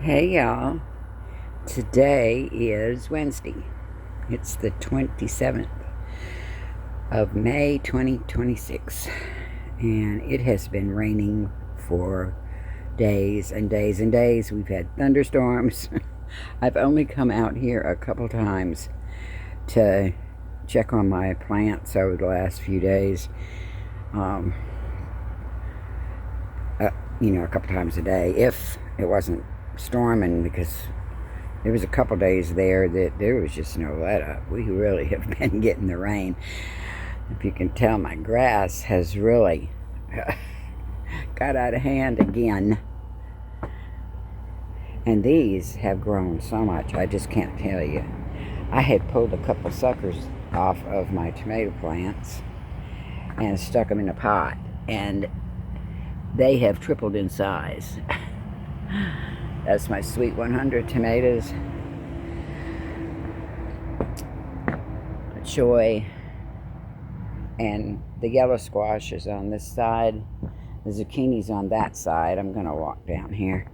Hey y'all, today is Wednesday. It's the 27th of May 2026, and it has been raining for days and days and days. We've had thunderstorms. I've only come out here a couple times to check on my plants over the last few days. A couple times a day if it wasn't storming, because there was a couple days there that there was just no let up. We really have been getting the rain. If you can tell, my grass has really got out of hand again, and these have grown so much I just can't tell you. I had pulled a couple suckers off of my tomato plants and stuck them in a pot, and they have tripled in size. That's my sweet 100 tomatoes, choy, and the yellow squash is on this side. The zucchini's on that side. I'm gonna walk down here.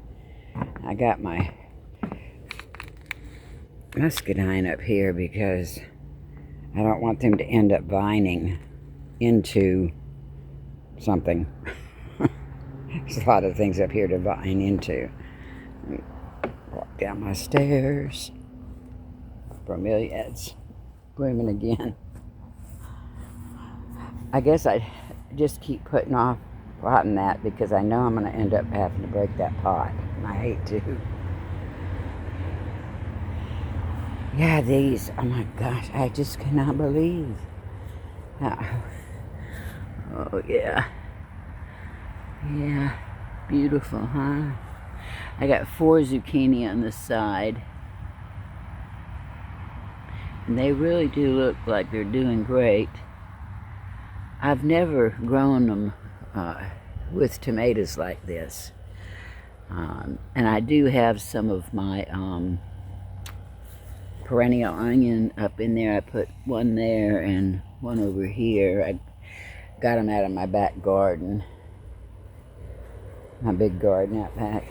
I got my muscadine up here because I don't want them to end up vining into something. There's a lot of things up here to vine into. Walk down my stairs. Bromeliads blooming again. I guess I just keep putting off potting that because I know I'm going to end up having to break that pot, and I hate to. Yeah, these, oh my gosh, I just cannot believe. Oh yeah. Yeah, beautiful, huh? I got 4 zucchini on this side, and they really do look like they're doing great. I've never grown them with tomatoes like this, and I do have some of my perennial onion up in there. I put one there and one over here. I got them out of my back garden. My big garden out back.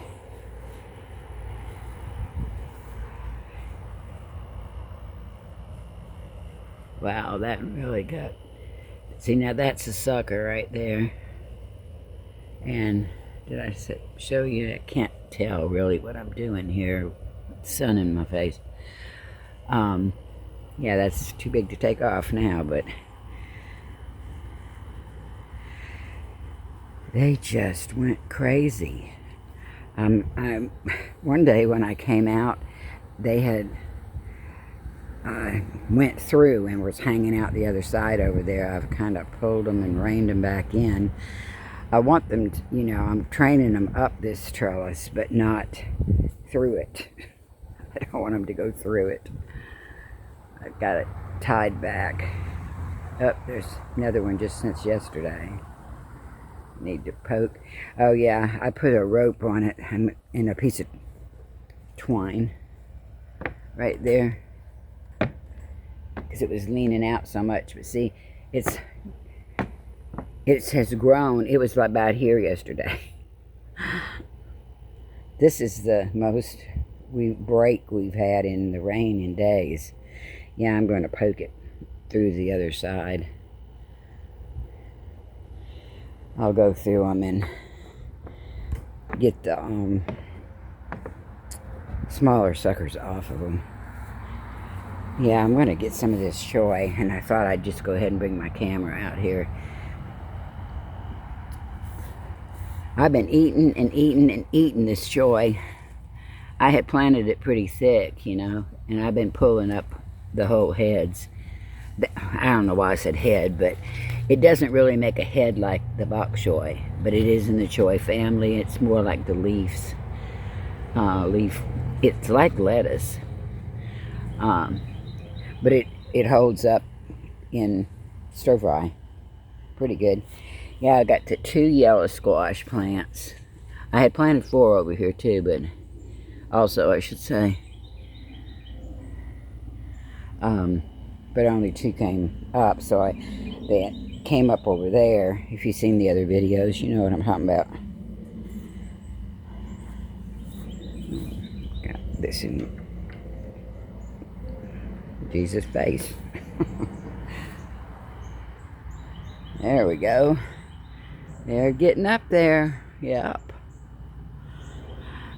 Wow, that really got... See, now that's a sucker right there. And did I show you? I can't tell really what I'm doing here. Sun in my face. Yeah, that's too big to take off now, but they just went crazy. One day when I came out, they had went through and was hanging out the other side over there. I've kind of pulled them and reined them back in. I want them to, I'm training them up this trellis, but not through it. I don't want them to go through it. I've got it tied back. Oh, there's another one just since yesterday. Need to poke. Oh yeah, I put a rope on it and a piece of twine right there because it was leaning out so much. But see, it has grown. It was about here yesterday. This is the most break we've had in the rain in days. Yeah, I'm going to poke it through the other side. I'll go through them and get the smaller suckers off of them. Yeah, I'm going to get some of this choy, and I thought I'd just go ahead and bring my camera out here. I've been eating and eating and eating this choy. I had planted it pretty thick, and I've been pulling up the whole heads. I don't know why I said head, but it doesn't really make a head like the bok choy, but it is in the choy family. It's more like the leaves. It's like lettuce, but it holds up in stir fry pretty good. Yeah, I got the 2 yellow squash plants. I had planted 4 over here too, but also I should say, but only 2 came up, so they came up over there. If you've seen the other videos, you know what I'm talking about. face and Jesus' face. There we go. They're getting up there. Yep.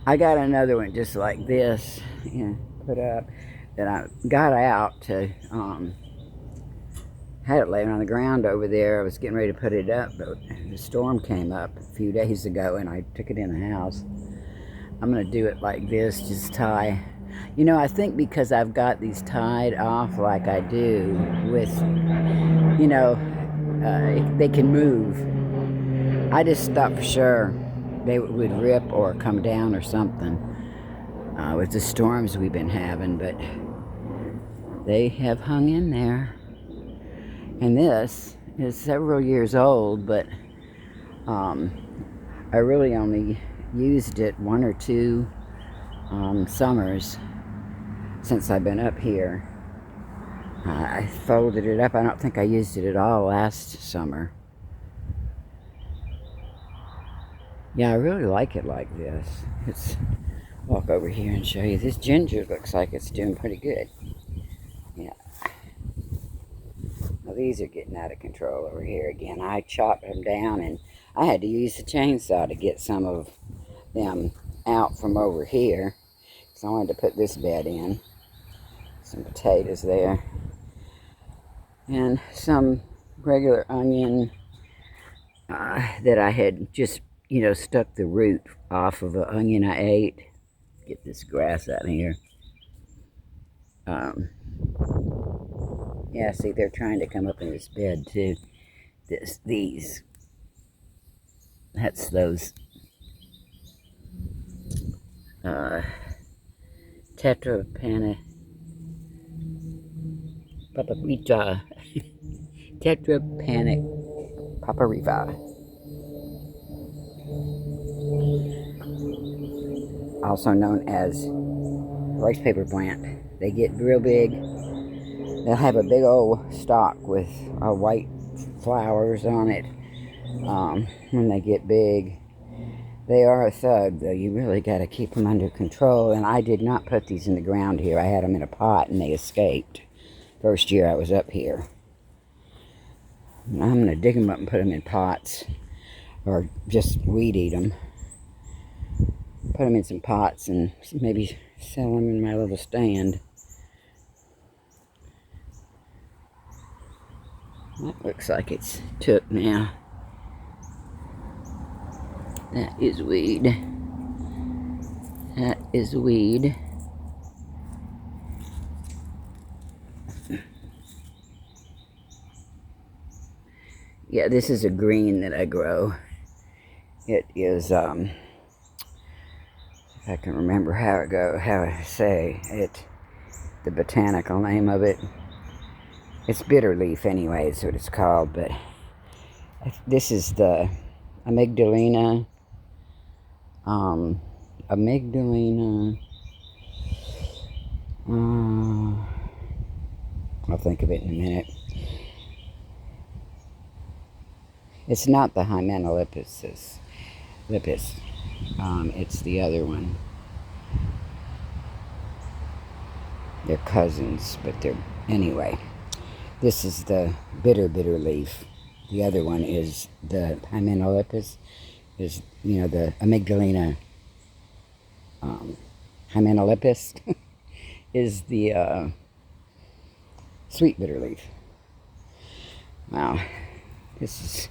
I got another one just like this, put up, that I got out to, had it laying on the ground over there. I was getting ready to put it up, but the storm came up a few days ago and I took it in the house. I'm going to do it like this, just tie. I think because I've got these tied off like I do with, they can move. I just thought for sure they would rip or come down or something with the storms we've been having, but they have hung in there. And this is several years old, but I really only used it 1 or 2 summers since I've been up here. I folded it up. I don't think I used it at all last summer. Yeah, I really like it like this. Let's walk over here and show you. This ginger looks like it's doing pretty good. Yeah. Well, these are getting out of control over here again. I chopped them down and I had to use the chainsaw to get some of them out from over here. So I wanted to put this bed in. Some potatoes there. And some regular onion that I had just stuck the root off of an onion I ate. Get this grass out of here. Yeah, see, they're trying to come up in this bed too. These. That's those tetrapanic paprika. Tetrapanic paprika. Also known as rice paper plant. They get real big. They'll have a big old stalk with white flowers on it. When they get big, they are a thug, though. You really got to keep them under control. And I did not put these in the ground here. I had them in a pot and they escaped. First year I was up here. And I'm going to dig them up and put them in pots, or just weed eat them. Put them in some pots and maybe sell them in my little stand. That looks like it's took now. That is weed. That is weed. Yeah, this is a green that I grow. It is, if I can remember how I say it, the botanical name of it. It's bitterleaf anyway, is what it's called, but this is the Amygdalina. Amygdalina. I'll think of it in a minute. It's not the Hymenolepis. It's the other one. They're cousins, but they're anyway. This is the bitter leaf. The other one is the Hymenolepis. Is the Amygdalina. Hymenolepis is the sweet bitter leaf. Wow, this is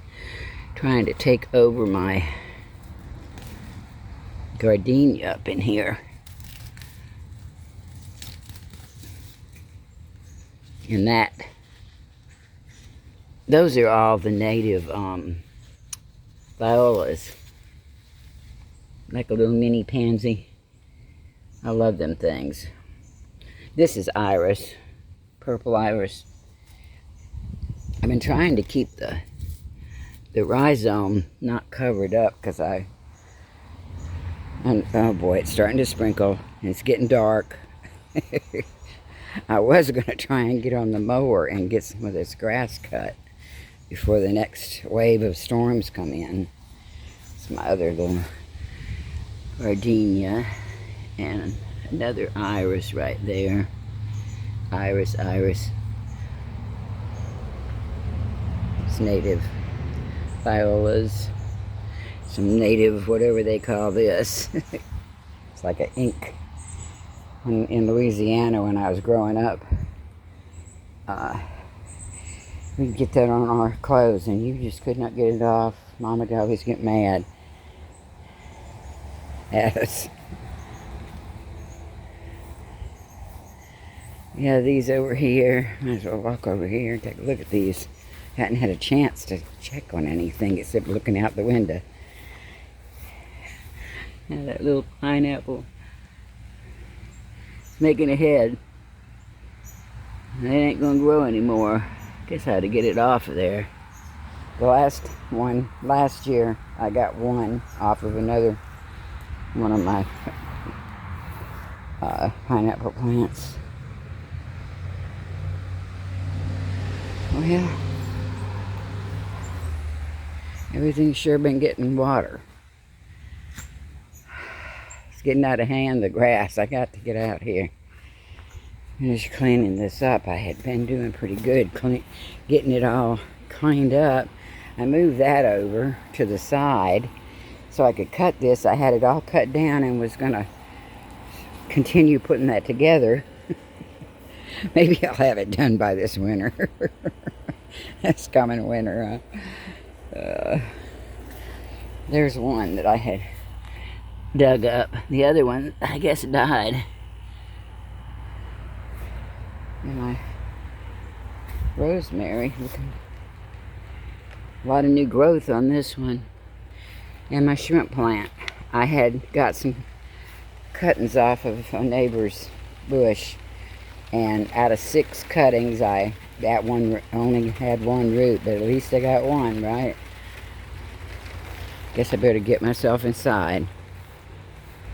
trying to take over my gardenia up in here. And those are all the native violas. Like a little mini pansy. I love them things. This is iris, purple iris. I've been trying to keep the rhizome not covered up because oh boy, it's starting to sprinkle and it's getting dark. I was going to try and get on the mower and get some of this grass cut before the next wave of storms come in. It's my other little gardenia, and Another iris right there. Iris, iris. It's native violas. Some native, whatever they call this. It's like an ink. In Louisiana, when I was growing up, we'd get that on our clothes, and you just could not get it off. Mom would always get mad at us. Yeah, these over here. Might as well walk over here and take a look at these. Hadn't had a chance to check on anything except looking out the window. Yeah, that little pineapple. It's making a head. It ain't gonna grow anymore. Guess I had to get it off of there. The last year, I got one off of one of my pineapple plants. Well, everything's sure been getting water. It's getting out of hand, the grass. I got to get out here. Just cleaning this up. I had been doing pretty good getting it all cleaned up. I moved that over to the side so I could cut this. I had it all cut down and was going to continue putting that together. Maybe I'll have it done by this winter. It's coming winter, huh? There's one that I had dug up. The other one, I guess, died. And my rosemary, a lot of new growth on this one. And my shrimp plant, I had got some cuttings off of a neighbor's bush, and out of 6 cuttings, that one only had 1 root, but at least I got 1, right? Guess I better get myself inside.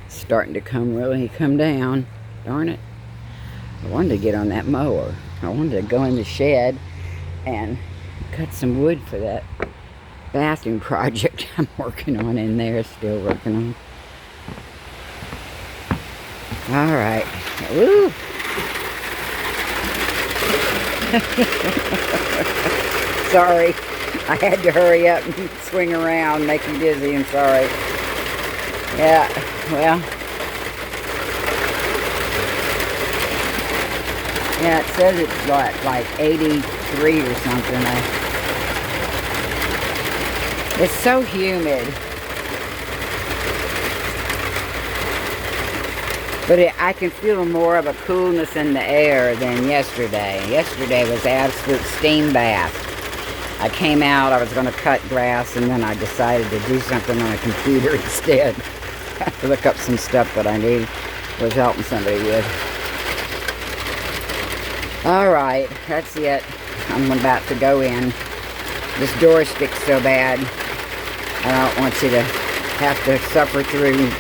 It's starting to come down. Darn it. I wanted to get on that mower. I wanted to go in the shed and cut some wood for that bathroom project I'm working on in there, still working on. All right. Woo! Sorry. I had to hurry up and swing around, make me dizzy. I'm sorry. Yeah, well. Yeah, it says it's what, like 83 or something. It's so humid. But I can feel more of a coolness in the air than yesterday. Yesterday was an absolute steam bath. I came out, I was going to cut grass, and then I decided to do something on a computer instead. I have to look up some stuff that I was helping somebody with. Alright, that's it. I'm about to go in. This door sticks so bad, I don't want you to have to suffer through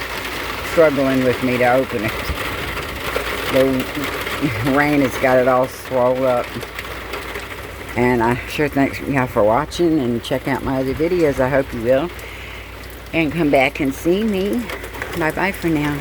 struggling with me to open it. The rain has got it all swollen up. And I sure thank y'all for watching, and check out my other videos. I hope you will. And come back and see me. Bye-bye for now.